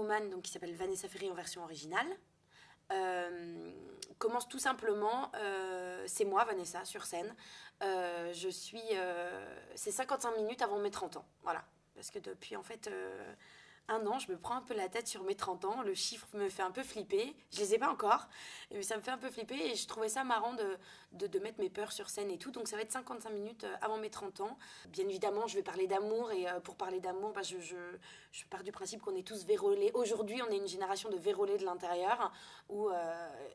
roman donc, qui s'appelle Vanessa Ferry en version originale. Commence tout simplement, c'est moi Vanessa sur scène, c'est 55 minutes avant mes 30 ans, voilà, parce que depuis en fait un an, je me prends un peu la tête sur mes 30 ans, le chiffre me fait un peu flipper, je les ai pas encore, mais ça me fait un peu flipper et je trouvais ça marrant de mettre mes peurs sur scène et tout, donc ça va être 55 minutes avant mes 30 ans. Bien évidemment, je vais parler d'amour et pour parler d'amour, bah, je pars du principe qu'on est tous vérolés. Aujourd'hui, on est une génération de vérolés de l'intérieur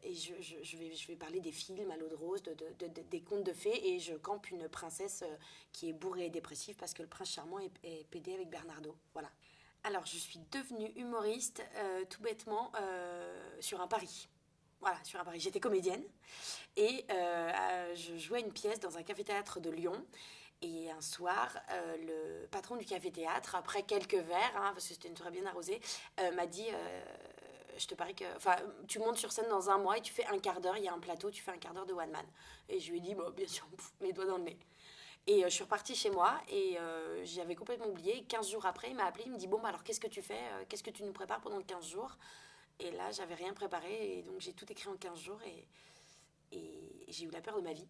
et je vais parler des films à l'eau de rose, des contes de fées et je campe une princesse qui est bourrée et dépressive parce que le prince charmant est pédé avec Bernardo, voilà. Alors, je suis devenue humoriste tout bêtement sur un pari. Voilà, sur un pari. J'étais comédienne et je jouais une pièce dans un café-théâtre de Lyon. Et un soir, le patron du café-théâtre, après quelques verres, hein, parce que c'était une soirée bien arrosée, m'a dit je te parie que. Enfin, tu montes sur scène dans un mois et tu fais un quart d'heure, il y a un plateau, tu fais un quart d'heure de one man. Et je lui ai dit bon, bien sûr, mes doigts dans le nez. Et je suis repartie chez moi et j'avais complètement oublié. 15 jours après, il m'a appelé, il me dit bon, bah alors qu'est-ce que tu fais qu'est-ce que tu nous prépares pendant 15 jours. Et là, j'avais rien préparé et donc j'ai tout écrit en 15 jours et j'ai eu la peur de ma vie.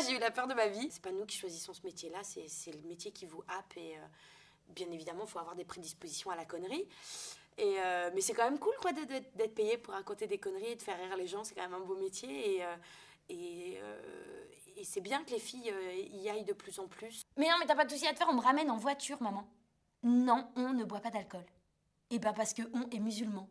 J'ai eu la peur de ma vie. C'est pas nous qui choisissons ce métier-là, c'est le métier qui vous happe et bien évidemment, il faut avoir des prédispositions à la connerie. Mais c'est quand même cool quoi, d'être payé pour raconter des conneries et de faire rire les gens, c'est quand même un beau métier et c'est bien que les filles y aillent de plus en plus. Mais non, mais t'as pas de souci à te faire, on me ramène en voiture, maman. Non, on ne boit pas d'alcool. Et ben parce que on est musulman.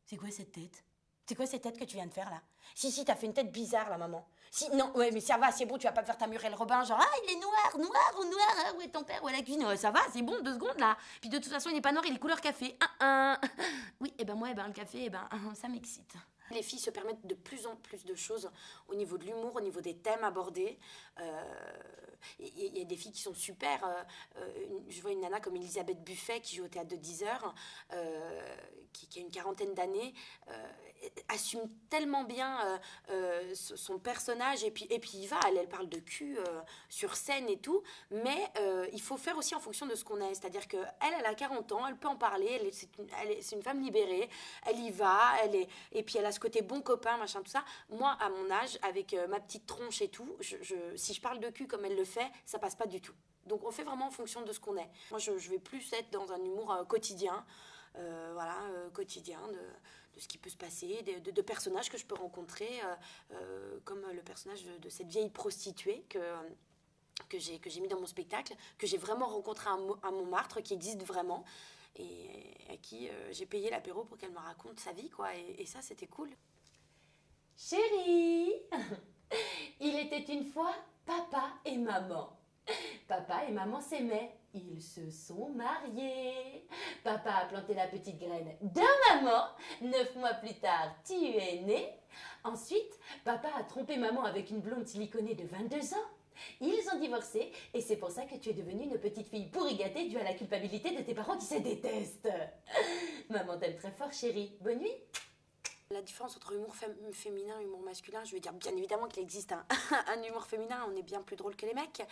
C'est quoi cette tête? C'est quoi cette tête que tu viens de faire là? Si, t'as fait une tête bizarre là, maman. Si, non, ouais, mais ça va, c'est bon, tu vas pas me faire ta Muriel Robin, genre, ah, il est noir, ah, où est ton père, où est la cuisine? Ça va, c'est bon, 2 secondes là. Puis de toute façon, il est pas noir, il est couleur café. Oui, et ben moi, le café, ça m'excite. Les filles se permettent de plus en plus de choses au niveau de l'humour, au niveau des thèmes abordés. Il y a des filles qui sont super. Je vois une nana comme Elisabeth Buffet qui joue au théâtre de 10 heures, qui a une quarantaine d'années, assume tellement bien son personnage et puis il va, elle parle de cul sur scène et tout, mais il faut faire aussi en fonction de ce qu'on est. C'est-à-dire qu'elle, elle a 40 ans, elle peut en parler, c'est une femme libérée, elle y va, et puis elle a ce côté bon copain, machin, tout ça. Moi, à mon âge, avec ma petite tronche et tout, si je parle de cul comme elle le fait, ça passe pas du tout. Donc on fait vraiment en fonction de ce qu'on est. Moi, je vais plus être dans un humour quotidien, quotidien de ce qui peut se passer, de personnages que je peux rencontrer, comme le personnage de cette vieille prostituée que j'ai mis dans mon spectacle, que j'ai vraiment rencontré à Montmartre, qui existe vraiment, et à qui j'ai payé l'apéro pour qu'elle me raconte sa vie, quoi. Et ça, c'était cool. Chérie, il était une fois papa et maman. Papa et maman s'aimaient. Ils se sont mariés. Papa a planté la petite graine de maman. 9 mois plus tard, tu es né. Ensuite, papa a trompé maman avec une blonde siliconée de 22 ans. Ils ont divorcé et c'est pour ça que tu es devenue une petite fille pourri gâtée due à la culpabilité de tes parents qui se détestent. Maman t'aime très fort, chérie. Bonne nuit. La différence entre humour féminin et humour masculin, je veux dire bien évidemment qu'il existe un humour féminin, on est bien plus drôle que les mecs.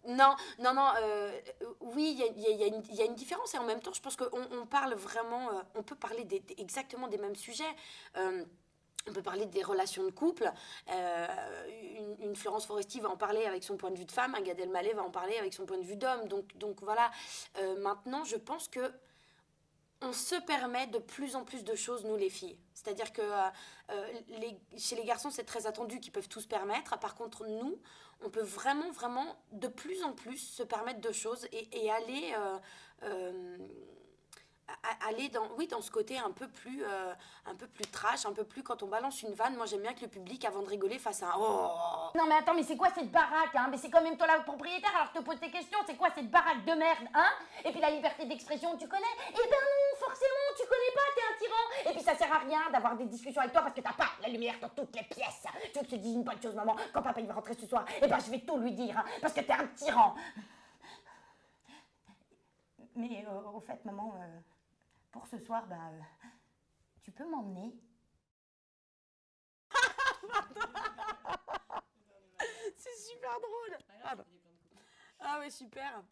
Non, oui, il y a une différence et en même temps, je pense qu'on parle vraiment, on peut parler exactement des mêmes sujets. On peut parler des relations de couple. Une Florence Foresti va en parler avec son point de vue de femme, un Gad Elmaleh va en parler avec son point de vue d'homme. Donc voilà. Maintenant, je pense que on se permet de plus en plus de choses, nous les filles. C'est-à-dire que chez les garçons, c'est très attendu qu'ils peuvent tout se permettre. Par contre, nous, on peut vraiment, vraiment, de plus en plus se permettre de choses et aller... aller dans ce côté un peu plus trash, un peu plus quand on balance une vanne. Moi, j'aime bien que le public, avant de rigoler, fasse un oh. Non mais attends, mais c'est quoi cette baraque, hein? Mais c'est quand même toi la propriétaire, alors je te pose tes questions. C'est quoi cette baraque de merde, hein? Et puis la liberté d'expression, tu connais? Eh ben non, forcément, tu connais pas, t'es un tyran. Et puis ça sert à rien d'avoir des discussions avec toi parce que t'as pas la lumière dans toutes les pièces. Tu veux que je te dise une bonne chose, maman? Quand papa il va rentrer ce soir, eh ben je vais tout lui dire, hein, parce que t'es un tyran. Mais au fait, maman... pour ce soir, tu peux m'emmener? C'est super drôle. Ah ouais, super.